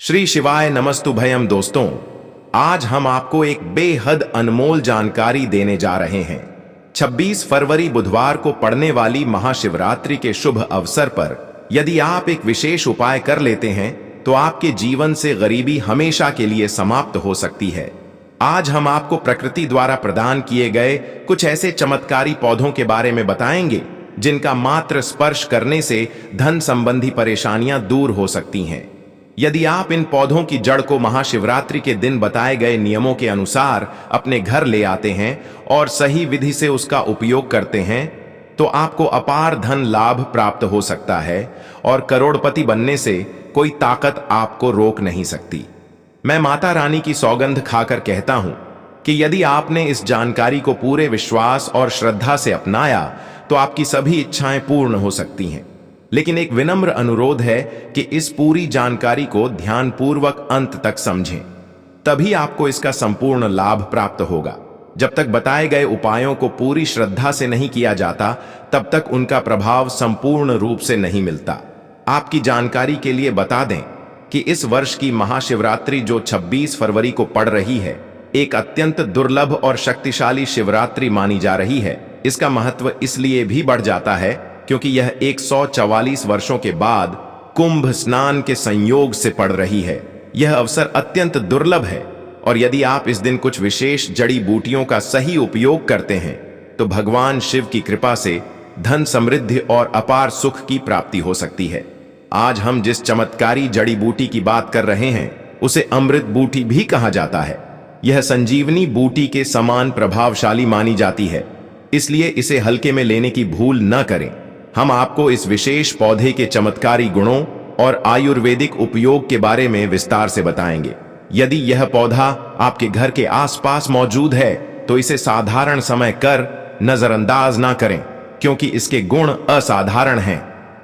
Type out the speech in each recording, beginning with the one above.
श्री शिवाय नमस्तुभयम दोस्तों। आज हम आपको एक बेहद अनमोल जानकारी देने जा रहे हैं। 26 फरवरी बुधवार को पड़ने वाली महाशिवरात्रि के शुभ अवसर पर यदि आप एक विशेष उपाय कर लेते हैं तो आपके जीवन से गरीबी हमेशा के लिए समाप्त हो सकती है। आज हम आपको प्रकृति द्वारा प्रदान किए गए कुछ ऐसे चमत्कारी पौधों के बारे में बताएंगे जिनका मात्र स्पर्श करने से धन संबंधी परेशानियां दूर हो सकती हैं। यदि आप इन पौधों की जड़ को महाशिवरात्रि के दिन बताए गए नियमों के अनुसार अपने घर ले आते हैं और सही विधि से उसका उपयोग करते हैं तो आपको अपार धन लाभ प्राप्त हो सकता है और करोड़पति बनने से कोई ताकत आपको रोक नहीं सकती। मैं माता रानी की सौगंध खाकर कहता हूं कि यदि आपने इस जानकारी को पूरे विश्वास और श्रद्धा से अपनाया तो आपकी सभी इच्छाएं पूर्ण हो सकती हैं। लेकिन एक विनम्र अनुरोध है कि इस पूरी जानकारी को ध्यानपूर्वक अंत तक समझें, तभी आपको इसका संपूर्ण लाभ प्राप्त होगा। जब तक बताए गए उपायों को पूरी श्रद्धा से नहीं किया जाता तब तक उनका प्रभाव संपूर्ण रूप से नहीं मिलता। आपकी जानकारी के लिए बता दें कि इस वर्ष की महाशिवरात्रि जो 26 फरवरी को पड़ रही है, एक अत्यंत दुर्लभ और शक्तिशाली शिवरात्रि मानी जा रही है। इसका महत्व इसलिए भी बढ़ जाता है क्योंकि यह 144 वर्षों के बाद कुंभ स्नान के संयोग से पड़ रही है। यह अवसर अत्यंत दुर्लभ है और यदि आप इस दिन कुछ विशेष जड़ी बूटियों का सही उपयोग करते हैं तो भगवान शिव की कृपा से धन समृद्धि और अपार सुख की प्राप्ति हो सकती है। आज हम जिस चमत्कारी जड़ी बूटी की बात कर रहे हैं उसे अमृत बूटी भी कहा जाता है। यह संजीवनी बूटी के समान प्रभावशाली मानी जाती है, इसलिए इसे हल्के में लेने की भूल न करें। हम आपको इस विशेष पौधे के चमत्कारी गुणों और आयुर्वेदिक उपयोग के बारे में विस्तार से बताएंगे। यदि यह पौधा आपके घर के आसपास मौजूद है तो इसे साधारण समय कर नजरअंदाज ना करें क्योंकि इसके गुण असाधारण हैं।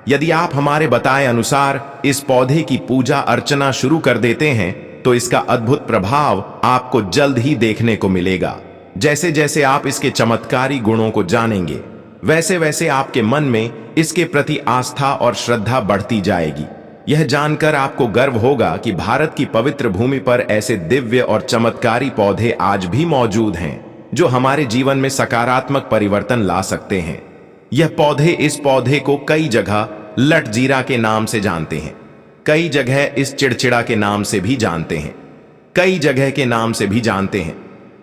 यदि आप हमारे बताए अनुसार इस पौधे की पूजा अर्चना शुरू कर देते हैं तो इसका अद्भुत प्रभाव आपको जल्द ही देखने को मिलेगा। जैसे जैसे आप इसके चमत्कारी गुणों को जानेंगे वैसे वैसे आपके मन में इसके प्रति आस्था और श्रद्धा बढ़ती जाएगी। यह जानकर आपको गर्व होगा कि भारत की पवित्र भूमि पर ऐसे दिव्य और चमत्कारी पौधे आज भी मौजूद हैं जो हमारे जीवन में सकारात्मक परिवर्तन ला सकते हैं। यह पौधे इस पौधे को कई जगह लटजीरा के नाम से जानते हैं, कई जगह इस चिड़चिड़ा के नाम से भी जानते हैं, कई जगह के नाम से भी जानते हैं।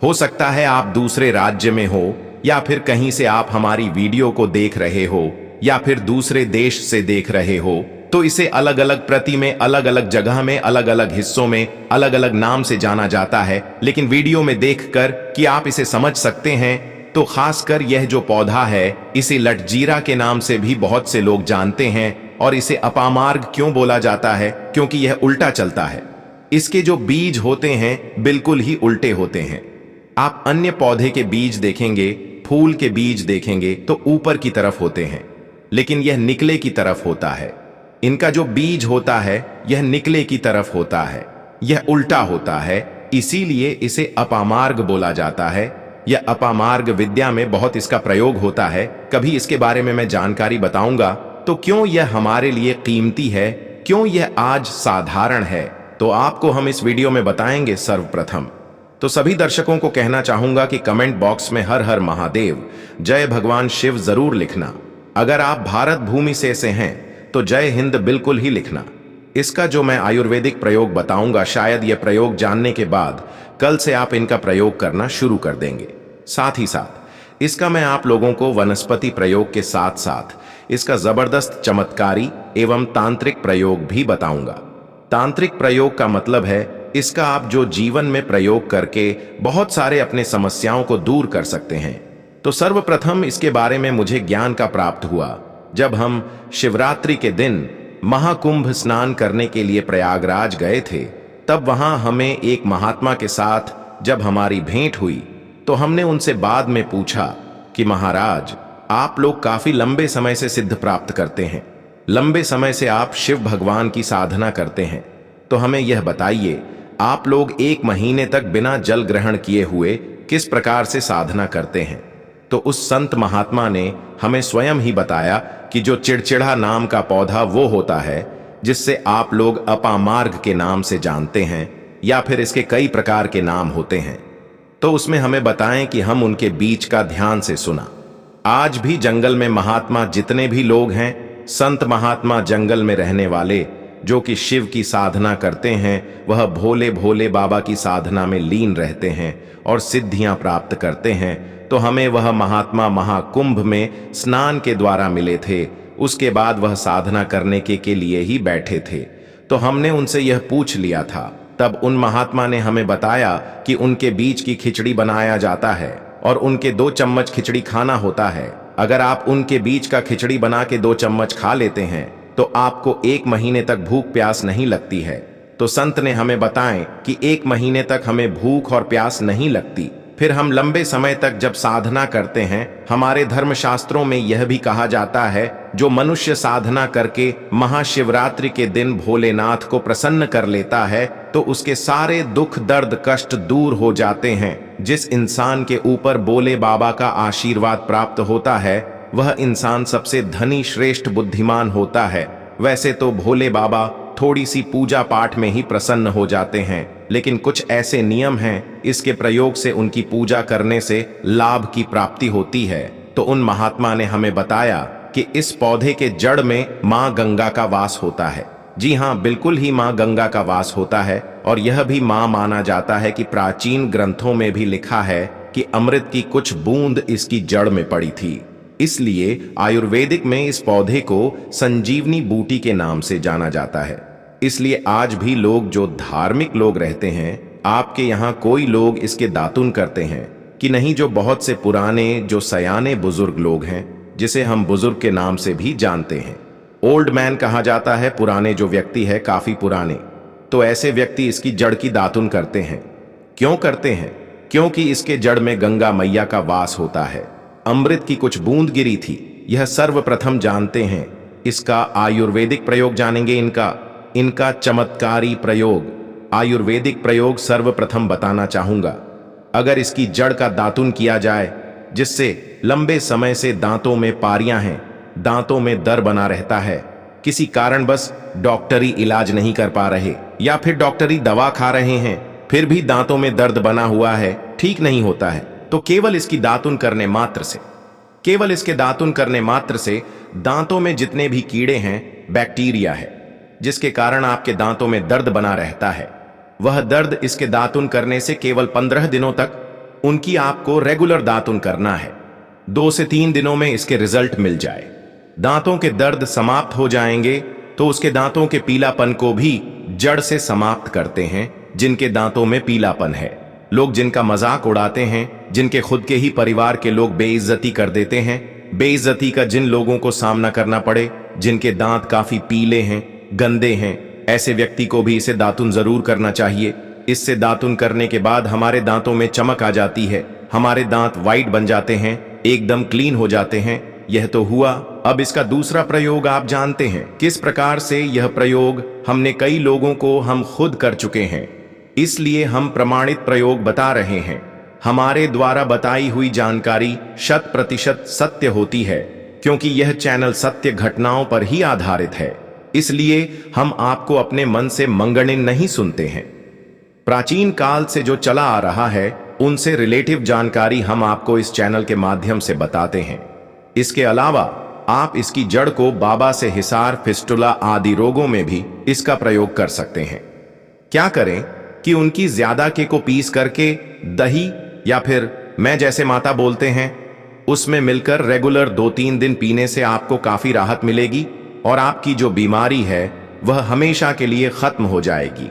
हो सकता है आप दूसरे राज्य में हो या फिर कहीं से आप हमारी वीडियो को देख रहे हो या फिर दूसरे देश से देख रहे हो तो इसे अलग अलग प्रति में अलग अलग जगह में अलग अलग हिस्सों में अलग अलग नाम से जाना जाता है। लेकिन वीडियो में देखकर कि आप इसे समझ सकते हैं तो खासकर यह जो पौधा है इसे लटजीरा के नाम से भी बहुत से लोग जानते हैं। और इसे अपामार्ग क्यों बोला जाता है? क्योंकि यह उल्टा चलता है। इसके जो बीज होते हैं बिल्कुल ही उल्टे होते हैं। आप अन्य पौधे के बीज देखेंगे, फूल के बीज देखेंगे तो ऊपर की तरफ होते हैं, लेकिन यह निकले की तरफ होता है। इनका जो बीज होता है यह निकले की तरफ होता है, यह उल्टा होता है, इसीलिए इसे अपामार्ग बोला जाता है। यह अपामार्ग विद्या में बहुत इसका प्रयोग होता है। कभी इसके बारे में मैं जानकारी बताऊंगा। तो क्यों यह हमारे लिए कीमती है, क्यों यह आज साधारण है, तो आपको हम इस वीडियो में बताएंगे। सर्वप्रथम तो सभी दर्शकों को कहना चाहूंगा कि कमेंट बॉक्स में हर हर महादेव, जय भगवान शिव जरूर लिखना। अगर आप भारत भूमि से हैं तो जय हिंद बिल्कुल ही लिखना। इसका जो मैं आयुर्वेदिक प्रयोग बताऊंगा शायद यह प्रयोग जानने के बाद कल से आप इनका प्रयोग करना शुरू कर देंगे। साथ ही साथ इसका मैं आप लोगों को वनस्पति प्रयोग के साथ साथ इसका जबरदस्त चमत्कारी एवं तांत्रिक प्रयोग भी बताऊंगा। तांत्रिक प्रयोग का मतलब है इसका आप जो जीवन में प्रयोग करके बहुत सारे अपने समस्याओं को दूर कर सकते हैं। तो सर्वप्रथम इसके बारे में मुझे ज्ञान का प्राप्त हुआ जब हम शिवरात्रि के दिन महाकुंभ स्नान करने के लिए प्रयागराज गए थे। तब वहां हमें एक महात्मा के साथ जब हमारी भेंट हुई तो हमने उनसे बाद में पूछा कि महाराज, आप लोग काफी लंबे समय से सिद्ध प्राप्त करते हैं, लंबे समय से आप शिव भगवान की साधना करते हैं, तो हमें यह बताइए आप लोग 1 महीने तक बिना जल ग्रहण किए हुए किस प्रकार से साधना करते हैं। तो उस संत महात्मा ने हमें स्वयं ही बताया कि जो चिड़चिड़ा नाम का पौधा वो होता है जिससे आप लोग अपामार्ग के नाम से जानते हैं, या फिर इसके कई प्रकार के नाम होते हैं। तो उसमें हमें बताएं कि हम उनके बीच का ध्यान से सुना। आज भी जंगल में महात्मा जितने भी लोग हैं, संत महात्मा जंगल में रहने वाले जो कि शिव की साधना करते हैं, वह भोले भोले बाबा की साधना में लीन रहते हैं और सिद्धियां प्राप्त करते हैं। तो हमें वह महात्मा महाकुंभ में स्नान के द्वारा मिले थे। उसके बाद वह साधना करने के लिए ही बैठे थे। तो हमने उनसे यह पूछ लिया था। तब उन महात्मा ने हमें बताया कि उनके बीच की खिचड़ी बनाया जाता है और उनके 2 चम्मच खिचड़ी खाना होता है। अगर आप उनके बीच का खिचड़ी बना के 2 चम्मच खा लेते हैं तो आपको 1 महीने तक भूख प्यास नहीं लगती है। तो संत ने हमें बताएं कि 1 महीने तक हमें भूख और प्यास नहीं लगती। फिर हम लंबे समय तक जब साधना करते हैं, हमारे धर्मशास्त्रों में यह भी कहा जाता है, जो मनुष्य साधना करके महाशिवरात्रि के दिन भोलेनाथ को प्रसन्न कर लेता है तो उसके सारे दुख दर्द कष्ट दूर हो जाते हैं। जिस इंसान के ऊपर भोले बाबा का आशीर्वाद प्राप्त होता है, वह इंसान सबसे धनी श्रेष्ठ बुद्धिमान होता है। वैसे तो भोले बाबा थोड़ी सी पूजा पाठ में ही प्रसन्न हो जाते हैं, लेकिन कुछ ऐसे नियम हैं, इसके प्रयोग से उनकी पूजा करने से लाभ की प्राप्ति होती है। तो उन महात्मा ने हमें बताया कि इस पौधे के जड़ में माँ गंगा का वास होता है। जी हाँ, बिल्कुल ही माँ गंगा का वास होता है। और यह भी माँ माना जाता है कि प्राचीन ग्रंथों में भी लिखा है कि अमृत की कुछ बूंद इसकी जड़ में पड़ी थी। इसलिए आयुर्वेदिक में इस पौधे को संजीवनी बूटी के नाम से जाना जाता है। इसलिए आज भी लोग जो धार्मिक लोग रहते हैं, आपके यहाँ कोई लोग इसके दातुन करते हैं कि नहीं? जो बहुत से पुराने जो सयाने बुजुर्ग लोग हैं, जिसे हम बुजुर्ग के नाम से भी जानते हैं, ओल्ड मैन कहा जाता है। पुराने जो व्यक्ति है, काफी पुराने, तो ऐसे व्यक्ति इसकी जड़ की दातुन करते हैं। क्यों करते हैं? क्योंकि इसके जड़ में गंगा मैया का वास होता है। अमृत की कुछ बूंद गिरी थी, यह सर्वप्रथम जानते हैं। इसका आयुर्वेदिक प्रयोग जानेंगे। इनका चमत्कारी प्रयोग, आयुर्वेदिक प्रयोग सर्वप्रथम बताना चाहूंगा। अगर इसकी जड़ का दातुन किया जाए, जिससे लंबे समय से दांतों में पारियां हैं, दांतों में दर्द बना रहता है, किसी कारण बस डॉक्टरी इलाज नहीं कर पा रहे, या फिर डॉक्टरी दवा खा रहे हैं, फिर भी दांतों में दर्द बना हुआ है, ठीक नहीं होता है, तो केवल इसकी दातुन करने मात्र से, केवल इसके दातुन करने मात्र से दांतों में जितने भी कीड़े हैं, बैक्टीरिया है, जिसके कारण आपके दांतों में दर्द बना रहता है, वह दर्द इसके दातुन करने से केवल 15 दिनों तक उनकी आपको रेगुलर दातुन करना है। 2 से 3 दिनों में इसके रिजल्ट मिल जाए, दांतों के दर्द समाप्त हो जाएंगे। तो उसके दांतों के पीलापन को भी जड़ से समाप्त करते हैं। जिनके दांतों में पीलापन है, लोग जिनका मजाक उड़ाते हैं, जिनके खुद के ही परिवार के लोग बेइज्जती कर देते हैं, बेइज्जती का जिन लोगों को सामना करना पड़े, जिनके दांत काफी पीले हैं, गंदे हैं, ऐसे व्यक्ति को भी इसे दातुन जरूर करना चाहिए। इससे दातुन करने के बाद हमारे दांतों में चमक आ जाती है, हमारे दांत वाइट बन जाते हैं, एकदम क्लीन हो जाते हैं। यह तो हुआ। अब इसका दूसरा प्रयोग आप जानते हैं किस प्रकार से। यह प्रयोग हमने कई लोगों को हम खुद कर चुके हैं, इसलिए हम प्रमाणित प्रयोग बता रहे हैं। हमारे द्वारा बताई हुई जानकारी 100% सत्य होती है, क्योंकि यह चैनल सत्य घटनाओं पर ही आधारित है। इसलिए हम आपको अपने मन से मंगणिन नहीं सुनते हैं। प्राचीन काल से जो चला आ रहा है, उनसे रिलेटिव जानकारी हम आपको इस चैनल के माध्यम से बताते हैं। इसके अलावा आप इसकी जड़ को बाबा से हिसार, फिस्टुला आदि रोगों में भी इसका प्रयोग कर सकते हैं। क्या करें कि उनकी ज्यादा के को पीस करके दही, या फिर मैं जैसे माता बोलते हैं, उसमें मिलकर रेगुलर 2-3 दिन पीने से आपको काफी राहत मिलेगी और आपकी जो बीमारी है वह हमेशा के लिए खत्म हो जाएगी।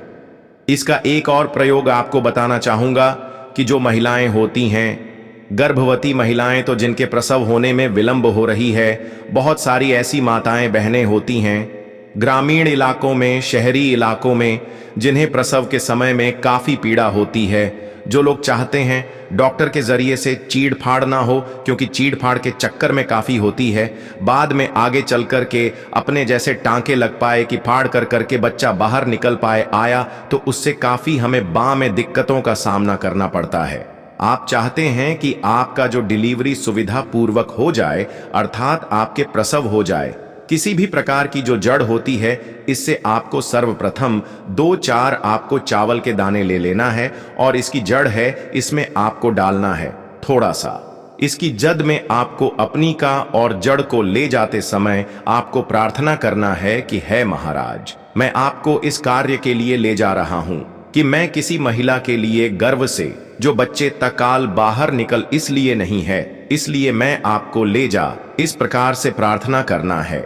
इसका एक और प्रयोग आपको बताना चाहूंगा कि जो महिलाएं होती हैं, गर्भवती महिलाएं, तो जिनके प्रसव होने में विलंब हो रही है, बहुत सारी ऐसी माताएं बहनें होती हैं ग्रामीण इलाकों में, शहरी इलाकों में, जिन्हें प्रसव के समय में काफी पीड़ा होती है। जो लोग चाहते हैं डॉक्टर के जरिए से चीड़ फाड़ ना हो, क्योंकि चीड़ फाड़ के चक्कर में काफी होती है, बाद में आगे चल कर के अपने जैसे टांके लग पाए कि फाड़ कर करके बच्चा बाहर निकल पाए आया, तो उससे काफी हमें बाँ में दिक्कतों का सामना करना पड़ता है। आप चाहते हैं कि आपका जो डिलीवरी सुविधा पूर्वक हो जाए, अर्थात आपके प्रसव हो जाए, किसी भी प्रकार की जो जड़ होती है, इससे आपको सर्वप्रथम 2-4 आपको चावल के दाने ले लेना है और इसकी जड़ है, इसमें आपको डालना है थोड़ा सा। इसकी जद में आपको अपनी का और जड़ को ले जाते समय आपको प्रार्थना करना है कि है महाराज, मैं आपको इस कार्य के लिए ले जा रहा हूं कि मैं किसी महिला के लिए गर्व से जो बच्चे तकाल बाहर निकल इसलिए नहीं है, इसलिए मैं आपको ले जा, इस प्रकार से प्रार्थना करना है।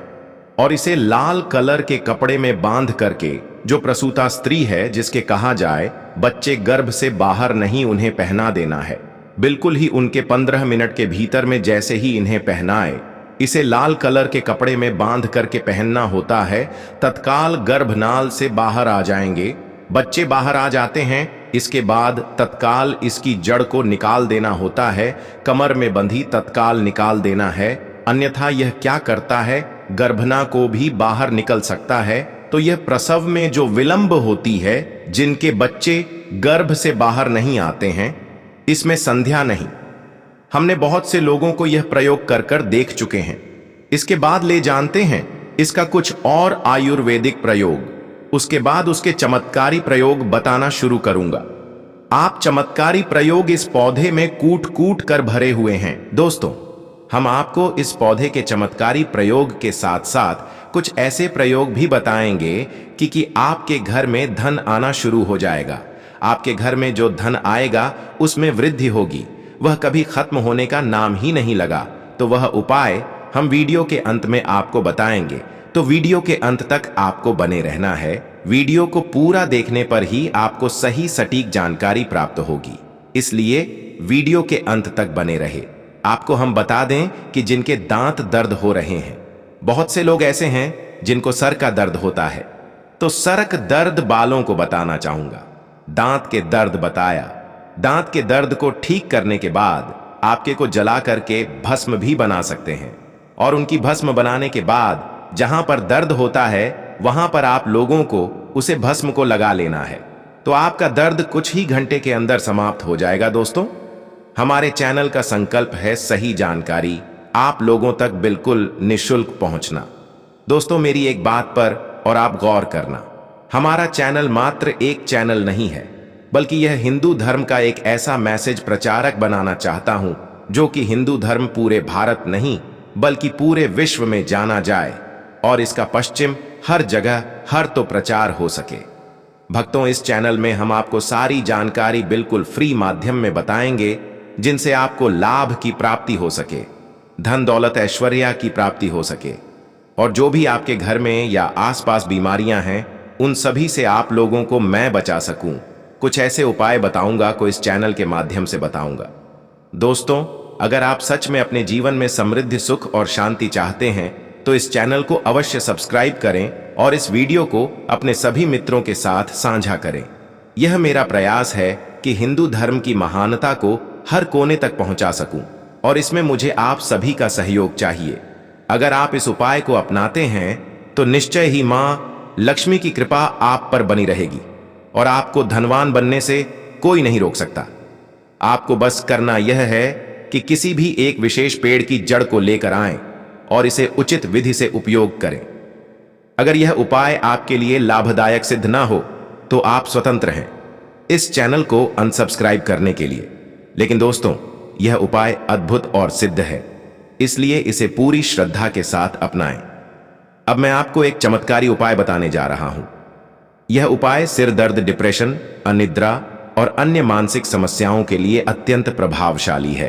और इसे लाल कलर के कपड़े में बांध करके, जो प्रसूता स्त्री है जिसके कहा जाए बच्चे गर्भ से बाहर नहीं, उन्हें पहना देना है। बिल्कुल ही उनके 15 मिनट के भीतर में जैसे ही इन्हें पहनाए, इसे लाल कलर के कपड़े में बांध करके पहनना होता है, तत्काल गर्भनाल से बाहर आ जाएंगे, बच्चे बाहर आ जाते हैं। इसके बाद तत्काल इसकी जड़ को निकाल देना होता है, कमर में बंधी तत्काल निकाल देना है, अन्यथा यह क्या करता है, गर्भना को भी बाहर निकल सकता है। तो यह प्रसव में जो विलंब होती है, जिनके बच्चे गर्भ से बाहर नहीं आते हैं, इसमें संध्या नहीं। हमने बहुत से लोगों को यह प्रयोग कर कर देख चुके हैं। इसके बाद ले जानते हैं इसका कुछ और आयुर्वेदिक प्रयोग, उसके बाद उसके चमत्कारी प्रयोग बताना शुरू करूंगा। आप चमत्कारी प्रयोग इस पौधे में कूट कूट कर भरे हुए हैं। दोस्तों, हम आपको इस पौधे के चमत्कारी प्रयोग के साथ साथ कुछ ऐसे प्रयोग भी बताएंगे कि आपके घर में धन आना शुरू हो जाएगा। आपके घर में जो धन आएगा उसमें वृद्धि होगी, वह कभी खत्म होने का नाम ही नहीं लगा। तो वह उपाय हम वीडियो के अंत में आपको बताएंगे, तो वीडियो के अंत तक आपको बने रहना है। वीडियो को पूरा देखने पर ही आपको सही सटीक जानकारी प्राप्त होगी, इसलिए वीडियो के अंत तक बने रहे। आपको हम बता दें कि जिनके दांत दर्द हो रहे हैं, बहुत से लोग ऐसे हैं जिनको सर का दर्द होता है, तो सरक दर्द बालों को बताना चाहूंगा। दांत के दर्द बताया, दांत के दर्द को ठीक करने के बाद आपके को जला करके भस्म भी बना सकते हैं, और उनकी भस्म बनाने के बाद जहां पर दर्द होता है वहां पर आप लोगों को उसे भस्म को लगा लेना है, तो आपका दर्द कुछ ही घंटे के अंदर समाप्त हो जाएगा। दोस्तों, हमारे चैनल का संकल्प है सही जानकारी आप लोगों तक बिल्कुल निःशुल्क पहुंचना। दोस्तों, मेरी एक बात पर और आप गौर करना, हमारा चैनल मात्र एक चैनल नहीं है, बल्कि यह हिंदू धर्म का एक ऐसा मैसेज प्रचारक बनाना चाहता हूं जो कि हिंदू धर्म पूरे भारत नहीं बल्कि पूरे विश्व में जाना जाए और इसका पश्चिम हर जगह हर तो प्रचार हो सके। भक्तों, इस चैनल में हम आपको सारी जानकारी बिल्कुल फ्री माध्यम में बताएंगे, जिनसे आपको लाभ की प्राप्ति हो सके, धन दौलत ऐश्वर्या की प्राप्ति हो सके, और जो भी आपके घर में या आसपास बीमारियां हैं उन सभी से आप लोगों को मैं बचा सकूं। कुछ ऐसे उपाय बताऊंगा को इस चैनल के माध्यम से बताऊंगा। दोस्तों, अगर आप सच में अपने जीवन में समृद्धि, सुख और शांति चाहते हैं तो इस चैनल को अवश्य सब्सक्राइब करें और इस वीडियो को अपने सभी मित्रों के साथ साझा करें। यह मेरा प्रयास है कि हिंदू धर्म की महानता को हर कोने तक पहुंचा सकूं, और इसमें मुझे आप सभी का सहयोग चाहिए। अगर आप इस उपाय को अपनाते हैं तो निश्चय ही मां लक्ष्मी की कृपा आप पर बनी रहेगी और आपको धनवान बनने से कोई नहीं रोक सकता। आपको बस करना यह है कि किसी भी एक विशेष पेड़ की जड़ को लेकर आएं और इसे उचित विधि से उपयोग करें। अगर यह उपाय आपके लिए लाभदायक सिद्ध ना हो तो आप स्वतंत्र हैं इस चैनल को अनसब्सक्राइब करने के लिए। लेकिन दोस्तों, यह उपाय अद्भुत और सिद्ध है, इसलिए इसे पूरी श्रद्धा के साथ अपनाएं। अब मैं आपको एक चमत्कारी उपाय बताने जा रहा हूं। यह उपाय सिर दर्द, डिप्रेशन, अनिद्रा और अन्य मानसिक समस्याओं के लिए अत्यंत प्रभावशाली है।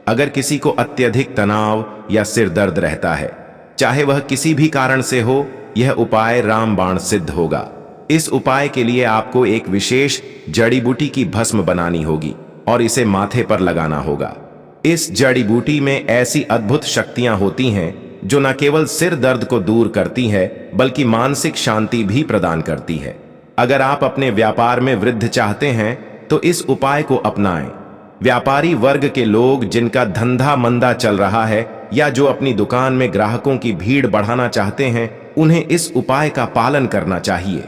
अगर किसी को अत्यधिक तनाव या सिर दर्द रहता है, चाहे वह किसी भी कारण से हो, यह उपाय रामबाण सिद्ध होगा। इस उपाय के लिए आपको एक विशेष जड़ी बूटी की भस्म बनानी होगी और इसे माथे पर लगाना होगा। इस जड़ी बूटी में ऐसी अद्भुत शक्तियां होती हैं जो न केवल सिर दर्द को दूर करती है बल्कि मानसिक शांति भी प्रदान करती है। अगर आप अपने व्यापार में वृद्धि चाहते हैं तो इस उपाय को अपनाएं। व्यापारी वर्ग के लोग जिनका धंधा मंदा चल रहा है या जो अपनी दुकान में ग्राहकों की भीड़ बढ़ाना चाहते हैं, उन्हें इस उपाय का पालन करना चाहिए।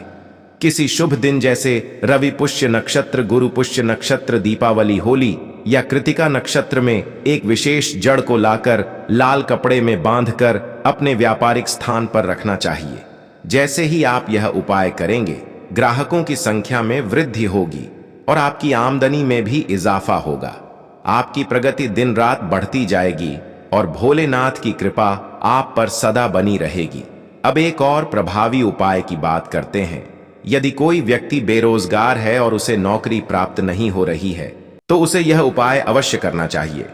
किसी शुभ दिन जैसे रवि पुष्य नक्षत्र, गुरु पुष्य नक्षत्र, दीपावली, होली या कृतिका नक्षत्र में एक विशेष जड़ को लाकर लाल कपड़े में बांधकर अपने व्यापारिक स्थान पर रखना चाहिए। जैसे ही आप यह उपाय करेंगे, ग्राहकों की संख्या में वृद्धि होगी और आपकी आमदनी में भी इजाफा होगा। आपकी प्रगति दिन रात बढ़ती जाएगी और भोलेनाथ की कृपा आप पर सदा बनी रहेगी। अब एक और प्रभावी उपाय की बात करते हैं। यदि कोई व्यक्ति बेरोजगार है और उसे नौकरी प्राप्त नहीं हो रही है, तो उसे यह उपाय अवश्य करना चाहिए।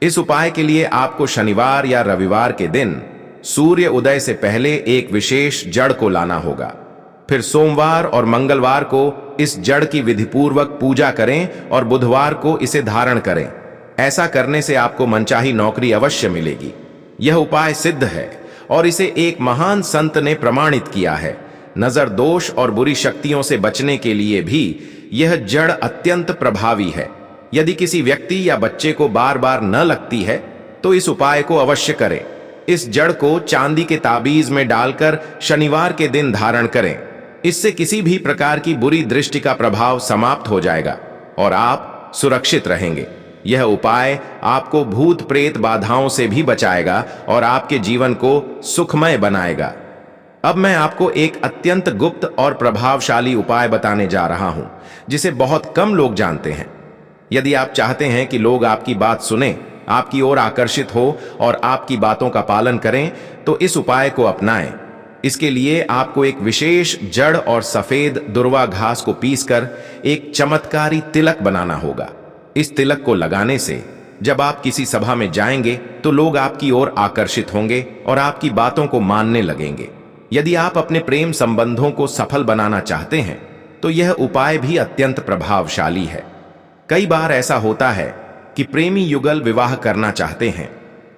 इस उपाय के लिए आपको शनिवार या रविवार के दिन सूर्य उदय से पहले एक विशेष जड़ को लाना होगा। फिर सोमवार और मंगलवार को इस जड़ की विधिपूर्वक पूजा करें और बुधवार को इसे धारण करें। ऐसा करने से आपको मनचाही नौकरी अवश्य मिलेगी। यह उपाय सिद्ध है और इसे एक महान संत ने प्रमाणित किया है। नजर दोष और बुरी शक्तियों से बचने के लिए भी यह जड़ अत्यंत प्रभावी है। यदि किसी व्यक्ति या बच्चे को बार बार न लगती है, तो इस उपाय को अवश्य करें। इस जड़ को चांदी के ताबीज में डालकर शनिवार के दिन धारण करें। इससे किसी भी प्रकार की बुरी दृष्टि का प्रभाव समाप्त हो जाएगा और आप सुरक्षित रहेंगे। यह उपाय आपको भूत प्रेत बाधाओं से भी बचाएगा और आपके जीवन को सुखमय बनाएगा। अब मैं आपको एक अत्यंत गुप्त और प्रभावशाली उपाय बताने जा रहा हूं, जिसे बहुत कम लोग जानते हैं। यदि आप चाहते हैं कि लोग आपकी बात सुने, आपकी ओर आकर्षित हो और आपकी बातों का पालन करें, तो इस उपाय को अपनाएं। इसके लिए आपको एक विशेष जड़ और सफेद दुर्वा घास को पीसकर एक चमत्कारी तिलक बनाना होगा। इस तिलक को लगाने से जब आप किसी सभा में जाएंगे, तो लोग आपकी ओर आकर्षित होंगे और आपकी बातों को मानने लगेंगे। यदि आप अपने प्रेम संबंधों को सफल बनाना चाहते हैं, तो यह उपाय भी अत्यंत प्रभावशाली है। कई बार ऐसा होता है कि प्रेमी युगल विवाह करना चाहते हैं,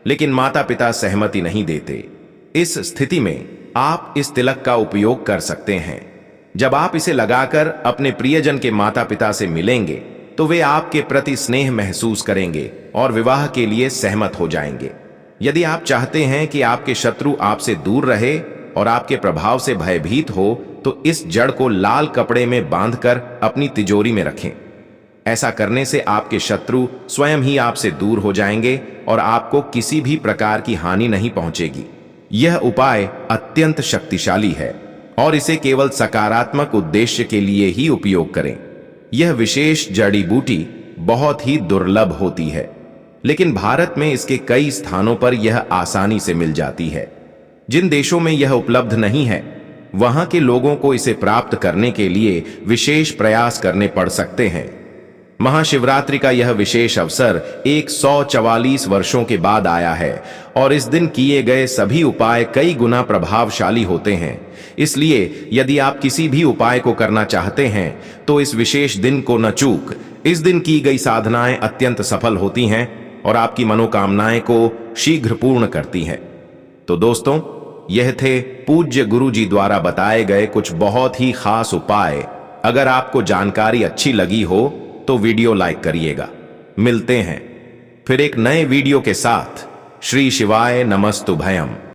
लेकिन माता पिता सहमति नहीं देते। इस स्थिति में आप इस तिलक का उपयोग कर सकते हैं। जब आप इसे लगाकर अपने प्रियजन के माता पिता से मिलेंगे, तो वे आपके प्रति स्नेह महसूस करेंगे और विवाह के लिए सहमत हो जाएंगे। यदि आप चाहते हैं कि आपके शत्रु आपसे दूर रहे और आपके प्रभाव से भयभीत हो, तो इस जड़ को लाल कपड़े में बांधकर अपनी तिजोरी में रखें। ऐसा करने से आपके शत्रु स्वयं ही आपसे दूर हो जाएंगे और आपको किसी भी प्रकार की हानि नहीं पहुंचेगी। यह उपाय अत्यंत शक्तिशाली है और इसे केवल सकारात्मक उद्देश्य के लिए ही उपयोग करें। यह विशेष जड़ी बूटी बहुत ही दुर्लभ होती है, लेकिन भारत में इसके कई स्थानों पर यह आसानी से मिल जाती है। जिन देशों में यह उपलब्ध नहीं है, वहां के लोगों को इसे प्राप्त करने के लिए विशेष प्रयास करने पड़ सकते हैं। महाशिवरात्रि का यह विशेष अवसर 144 वर्षों के बाद आया है और इस दिन किए गए सभी उपाय कई गुना प्रभावशाली होते हैं। इसलिए यदि आप किसी भी उपाय को करना चाहते हैं, तो इस विशेष दिन को न चूक। इस दिन की गई साधनाएं अत्यंत सफल होती हैं और आपकी मनोकामनाएं को शीघ्र पूर्ण करती हैं। तो दोस्तों, यह थे पूज्य गुरु जी द्वारा बताए गए कुछ बहुत ही खास उपाय। अगर आपको जानकारी अच्छी लगी हो, तो वीडियो लाइक करिएगा। मिलते हैं फिर एक नए वीडियो के साथ। श्री शिवाय नमस्तुभयम।